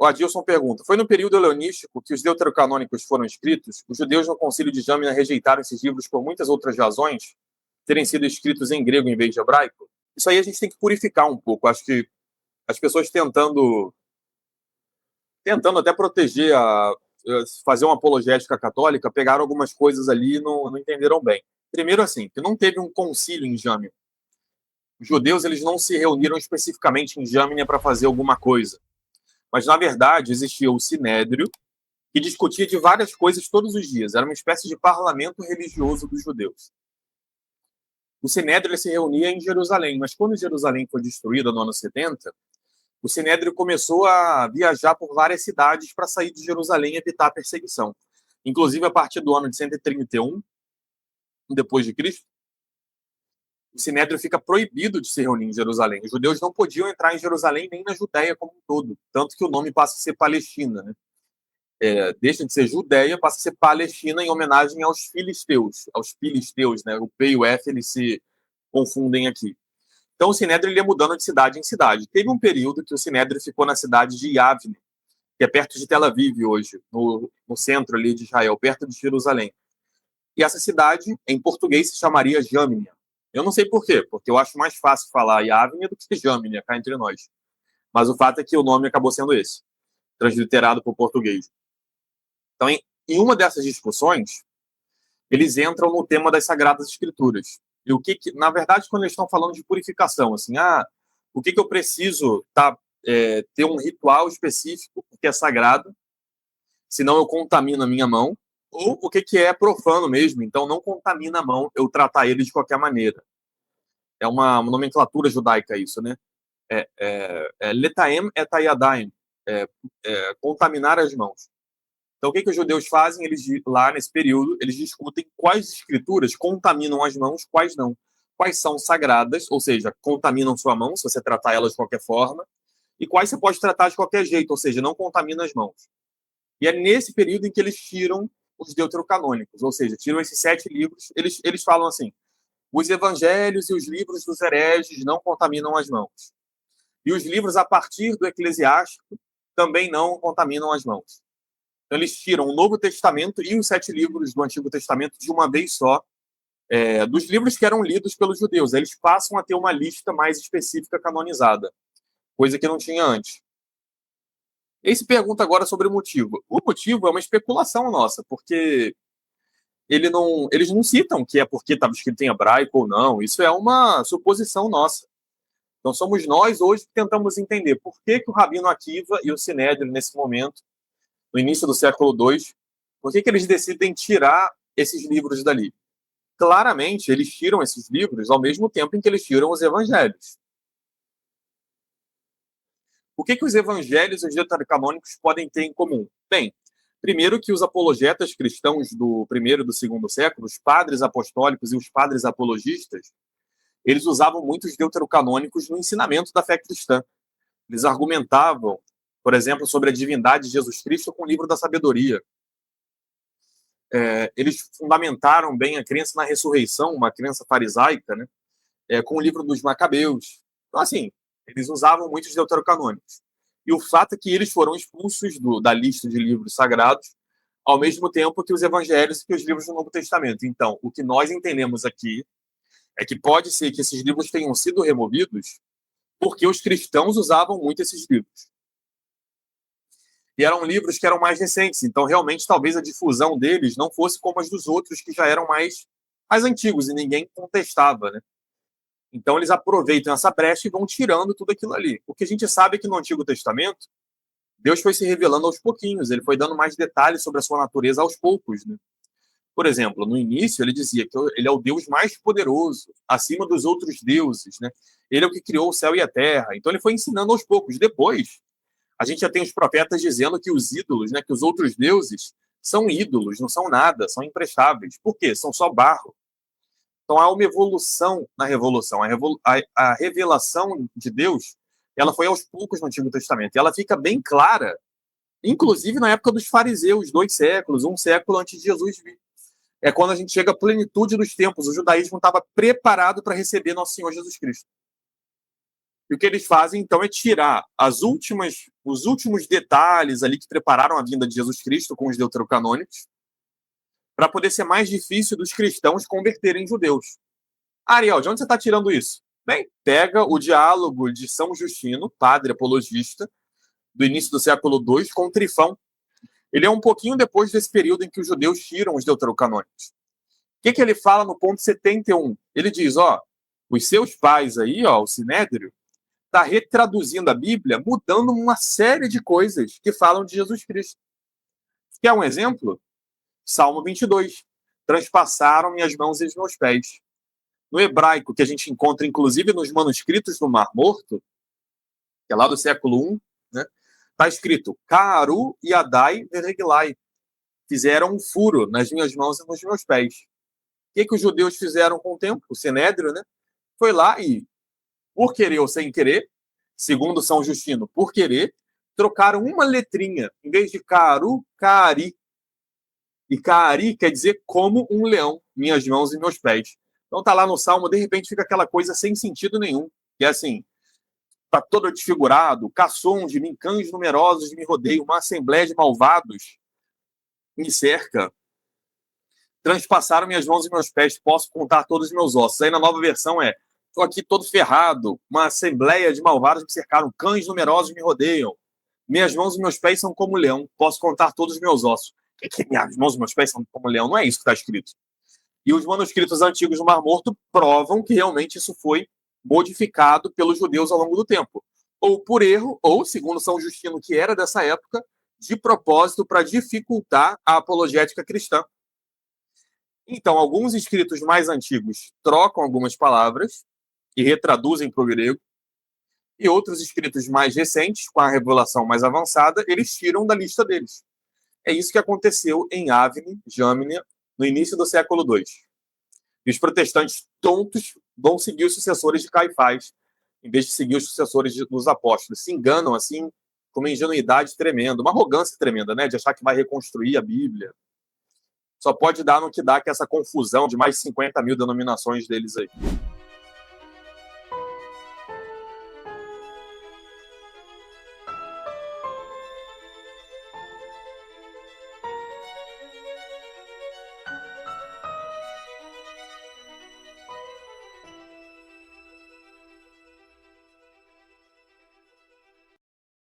O Adilson pergunta: foi no período helenístico que os deuterocanônicos foram escritos? Os judeus no Concílio de Jâmina rejeitaram esses livros por muitas outras razões, terem sido escritos em grego em vez de hebraico? Isso aí a gente tem que purificar um pouco. Acho que as pessoas tentando até proteger, fazer uma apologética católica, pegaram algumas coisas ali e não entenderam bem. Primeiro, assim, que não teve um concílio em Jâmina. Os judeus eles não se reuniram especificamente em Jâmina para fazer alguma coisa. Mas, na verdade, existia o Sinédrio, que discutia de várias coisas todos os dias. Era uma espécie de parlamento religioso dos judeus. O Sinédrio se reunia em Jerusalém, mas quando Jerusalém foi destruída no ano 70, o Sinédrio começou a viajar por várias cidades para sair de Jerusalém e evitar a perseguição. Inclusive, a partir do ano de 131, depois de Cristo, o Sinédrio fica proibido de se reunir em Jerusalém. Os judeus não podiam entrar em Jerusalém nem na Judéia como um todo, tanto que o nome passa a ser Palestina, né? Deixa de ser Judéia, passa a ser Palestina em homenagem aos filisteus, né? O P e o F eles se confundem aqui. Então o Sinédrio ele ia mudando de cidade em cidade. Teve um período que o Sinédrio ficou na cidade de Yavne, que é perto de Tel Aviv hoje, no centro ali de Israel, perto de Jerusalém. E essa cidade, em português, se chamaria Jâmnia. Eu não sei por quê, porque eu acho mais fácil falar Yavne do que Jâmnia, cá entre nós. Mas o fato é que o nome acabou sendo esse, transliterado para o português. Então, em uma dessas discussões, eles entram no tema das Sagradas Escrituras. E o que na verdade, quando eles estão falando de purificação, assim, o que eu preciso ter um ritual específico, porque é sagrado, senão eu contamino a minha mão, ou o que é profano mesmo, então não contamina a mão eu tratar ele de qualquer maneira. É uma nomenclatura judaica isso, né? Letaem et ayadaim, contaminar as mãos. Então, o que os judeus fazem? Eles, lá nesse período, eles discutem quais escrituras contaminam as mãos, quais não. Quais são sagradas, ou seja, contaminam sua mão, se você tratar elas de qualquer forma, e quais você pode tratar de qualquer jeito, ou seja, não contamina as mãos. E é nesse período em que eles tiram os deuterocanônicos, ou seja, tiram esses 7 livros. Eles falam assim: os evangelhos e os livros dos hereges não contaminam as mãos. E os livros a partir do Eclesiástico também não contaminam as mãos. Então, eles tiram o Novo Testamento e os 7 livros do Antigo Testamento de uma vez só, dos livros que eram lidos pelos judeus. Eles passam a ter uma lista mais específica canonizada, coisa que não tinha antes. E se pergunta agora sobre o motivo. O motivo é uma especulação nossa, porque eles não citam que é porque estava escrito em hebraico ou não. Isso é uma suposição nossa. Então, somos nós hoje que tentamos entender por que o Rabino Akiva e o Sinédrio, nesse momento, no início do século II, por que eles decidem tirar esses livros dali? Claramente, eles tiram esses livros ao mesmo tempo em que eles tiram os evangelhos. O que os evangelhos e os deuterocanônicos podem ter em comum? Bem, primeiro que os apologetas cristãos do primeiro e do segundo século, os padres apostólicos e os padres apologistas, eles usavam muito os deuterocanônicos no ensinamento da fé cristã. Eles argumentavam, por exemplo, sobre a divindade de Jesus Cristo com o livro da sabedoria. Eles fundamentaram bem a crença na ressurreição, uma crença farisaica, né, com o livro dos Macabeus. Então, assim, eles usavam muito os deuterocanônicos. E o fato é que eles foram expulsos da lista de livros sagrados, ao mesmo tempo que os evangelhos e que os livros do Novo Testamento. Então, o que nós entendemos aqui é que pode ser que esses livros tenham sido removidos porque os cristãos usavam muito esses livros. E eram livros que eram mais recentes, então realmente talvez a difusão deles não fosse como as dos outros que já eram mais antigos e ninguém contestava, né? Então eles aproveitam essa brecha e vão tirando tudo aquilo ali. O que a gente sabe é que no Antigo Testamento, Deus foi se revelando aos pouquinhos, ele foi dando mais detalhes sobre a sua natureza aos poucos, né? Por exemplo, no início ele dizia que ele é o Deus mais poderoso, acima dos outros deuses, né? Ele é o que criou o céu e a terra. Então ele foi ensinando aos poucos. Depois, a gente já tem os profetas dizendo que os ídolos, né, que os outros deuses são ídolos, não são nada, são imprestáveis. Por quê? São só barro. Então há uma evolução na revolução. A revelação de Deus, ela foi aos poucos no Antigo Testamento. E ela fica bem clara, inclusive na época dos fariseus, 2 séculos, 1 século antes de Jesus vir. É quando a gente chega à plenitude dos tempos. O judaísmo estava preparado para receber nosso Senhor Jesus Cristo. E o que eles fazem, então, é tirar os últimos detalhes ali que prepararam a vinda de Jesus Cristo com os deuterocanônicos, para poder ser mais difícil dos cristãos converterem judeus. Ariel, de onde você está tirando isso? Bem, pega o diálogo de São Justino, padre apologista, do início do século II, com Trifão. Ele é um pouquinho depois desse período em que os judeus tiram os deuterocanônicos. O que ele fala no ponto 71? Ele diz, os seus pais aí, o Sinédrio, está retraduzindo a Bíblia, mudando uma série de coisas que falam de Jesus Cristo. Quer um exemplo? Salmo 22. Transpassaram minhas mãos e os meus pés. No hebraico, que a gente encontra inclusive nos manuscritos do Mar Morto, que é lá do século I, né, está escrito Karu Yadai Vereglai. Fizeram um furo nas minhas mãos e nos meus pés. O que os judeus fizeram com o tempo? O Sinédrio, né, foi lá e, por querer ou sem querer, segundo São Justino, por querer, trocaram uma letrinha. Em vez de Karu, Kaari. E Kaari quer dizer como um leão, minhas mãos e meus pés. Então tá lá no Salmo, de repente fica aquela coisa sem sentido nenhum. Que é assim, tá todo desfigurado, caçom de mim, cães numerosos me rodeiam, uma assembleia de malvados me cerca. Transpassaram minhas mãos e meus pés, posso contar todos os meus ossos. Aí na nova versão tô aqui todo ferrado, uma assembleia de malvados me cercaram, cães numerosos me rodeiam. Minhas mãos e meus pés são como leão, posso contar todos os meus ossos. Que minhas mãos e meus pés são como leão? Não é isso que está escrito. E os manuscritos antigos do Mar Morto provam que realmente isso foi modificado pelos judeus ao longo do tempo. Ou por erro, ou, segundo São Justino, que era dessa época, de propósito para dificultar a apologética cristã. Então, alguns escritos mais antigos trocam algumas palavras e retraduzem para o grego, e outros escritos mais recentes, com a revelação mais avançada, eles tiram da lista deles. É isso que aconteceu em Avni, Jamnia, no início do século II. E os protestantes tontos vão seguir os sucessores de Caifás, em vez de seguir os sucessores dos apóstolos. Se enganam, assim, com uma ingenuidade tremenda, uma arrogância tremenda, né? De achar que vai reconstruir a Bíblia. Só pode dar no que dá, que é essa confusão de mais de 50 mil denominações deles aí.